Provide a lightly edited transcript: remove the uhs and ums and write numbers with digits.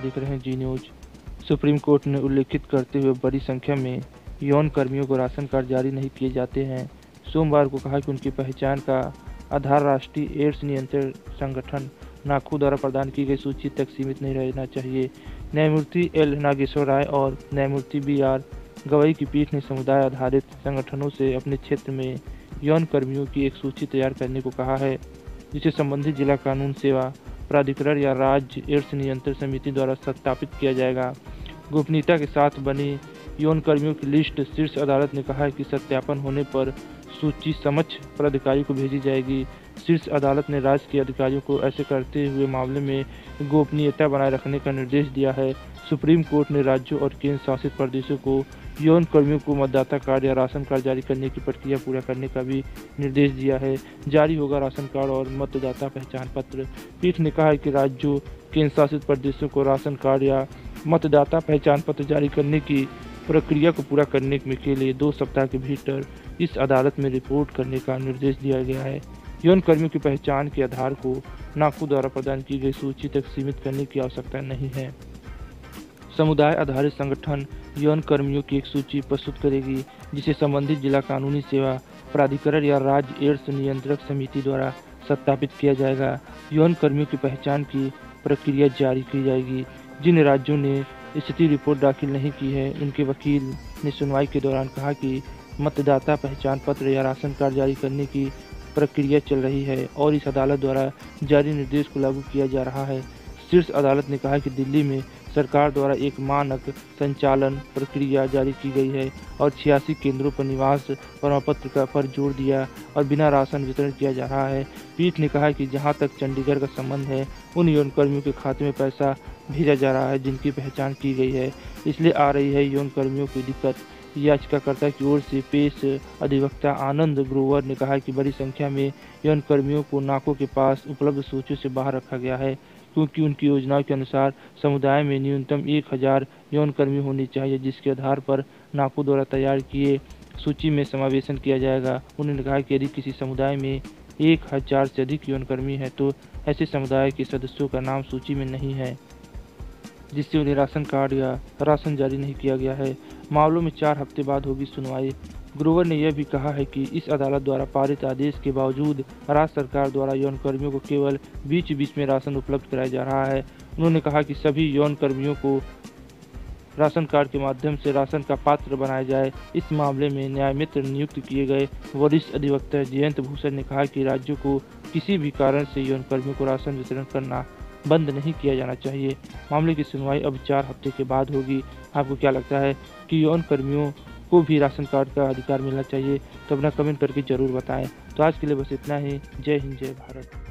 देख रहे हैं जी न्यूज़। सुप्रीम कोर्ट ने उल्लेखित करते हुए बड़ी संख्या में यौन कर्मियों को राशन कार्ड जारी नहीं किए जाते हैं, सोमवार को कहा कि उनकी पहचान का आधार राष्ट्रीय एड्स नियंत्रण संगठन नाकू द्वारा प्रदान की गई सूची तक सीमित नहीं रहना चाहिए। न्यायमूर्ति एल नागेश्वर राय और न्यायमूर्ति बी.आर. गवई की पीठ ने समुदाय आधारित संगठनों से अपने क्षेत्र में यौन कर्मियों की एक सूची तैयार करने को कहा है, जिसे संबंधित जिला कानून सेवा प्राधिकरण या राज्य एड्स नियंत्रण समिति द्वारा सत्यापित किया जाएगा। गोपनीयता के साथ बनी यौन कर्मियों की लिस्ट शीर्ष अदालत ने कहा है कि सत्यापन होने पर सूची समक्ष प्राधिकारी को भेजी जाएगी। शीर्ष अदालत ने राज्य के अधिकारियों को ऐसे करते हुए मामले में गोपनीयता बनाए रखने का निर्देश दिया है। सुप्रीम कोर्ट ने राज्यों और केंद्र शासित प्रदेशों को यौन कर्मियों को मतदाता कार्ड या राशन कार्ड जारी करने की प्रक्रिया पूरा करने का भी निर्देश दिया है। जारी होगा राशन कार्ड और मतदाता पहचान पत्र। पीठ ने कहा है कि राज्यों, केंद्र शासित प्रदेशों को राशन कार्ड या मतदाता पहचान पत्र जारी करने की प्रक्रिया को पूरा करने के लिए 2 सप्ताह के भीतर इस अदालत में रिपोर्ट करने का निर्देश दिया गया है। यौन कर्मियों की पहचान के आधार को नाकू द्वारा प्रदान की गई सूची तक सीमित करने की आवश्यकता नहीं है। समुदाय आधारित संगठन यौन कर्मियों की एक सूची प्रस्तुत करेगी, जिसे संबंधित जिला कानूनी सेवा प्राधिकरण या राज्य एड्स नियंत्रक समिति द्वारा सत्यापित किया जाएगा। यौन कर्मियों की पहचान की प्रक्रिया जारी की जाएगी। जिन राज्यों ने स्थिति रिपोर्ट दाखिल नहीं की है, उनके वकील ने सुनवाई के दौरान कहा कि मतदाता पहचान पत्र या राशन कार्ड जारी करने की प्रक्रिया चल रही है और इस अदालत द्वारा जारी निर्देश को लागू किया जा रहा है। शीर्ष अदालत ने कहा कि दिल्ली में सरकार द्वारा एक मानक संचालन प्रक्रिया जारी की गई है और 86 केंद्रों पर निवास प्रमाणपत्र पर जोर दिया और बिना राशन वितरण किया जा रहा है। पीठ ने कहा कि जहां तक चंडीगढ़ का संबंध है, उन यौन कर्मियों के खाते में पैसा भेजा जा रहा है जिनकी पहचान की गई है, इसलिए आ रही है यौन कर्मियों की दिक्कत। याचिकाकर्ता की ओर से पेश अधिवक्ता आनंद ग्रोवर ने कहा कि बड़ी संख्या में यौन कर्मियों को नाकों के पास उपलब्ध सूचियों से बाहर रखा गया है, क्योंकि उनकी योजनाओं के अनुसार समुदाय में न्यूनतम 1000 यौन कर्मी होने चाहिए, जिसके आधार पर नाकू द्वारा तैयार किए सूची में समावेशन किया जाएगा। उन्होंने कहा कि यदि किसी समुदाय में 1000 से अधिक यौन कर्मी है, तो ऐसे समुदाय के सदस्यों का नाम सूची में नहीं है, जिससे उन्हें राशन कार्ड या राशन जारी नहीं किया गया है। मामलों में 4 हफ्ते बाद होगी सुनवाई। ग्रोवर ने यह भी कहा है कि इस अदालत द्वारा पारित आदेश के बावजूद राज्य सरकार द्वारा यौन कर्मियों को केवल बीच-बीच में राशन उपलब्ध कराया जा रहा है। उन्होंने कहा कि सभी यौन कर्मियों को राशन कार्ड के माध्यम से राशन का पात्र बनाया जाए। इस मामले में न्यायमित्र नियुक्त किए गए वरिष्ठ अधिवक्ता जयंत भूषण ने कहा कि राज्यों को किसी भी कारण से यौन कर्मियों को राशन वितरण करना बंद नहीं किया जाना चाहिए। मामले की सुनवाई अब 4 हफ्ते के बाद होगी। आपको क्या लगता है कि यौन कर्मियों को भी राशन कार्ड का अधिकार मिलना चाहिए? तो अपना कमेंट करके ज़रूर बताएं। तो आज के लिए बस इतना ही। जय हिंद, जय भारत।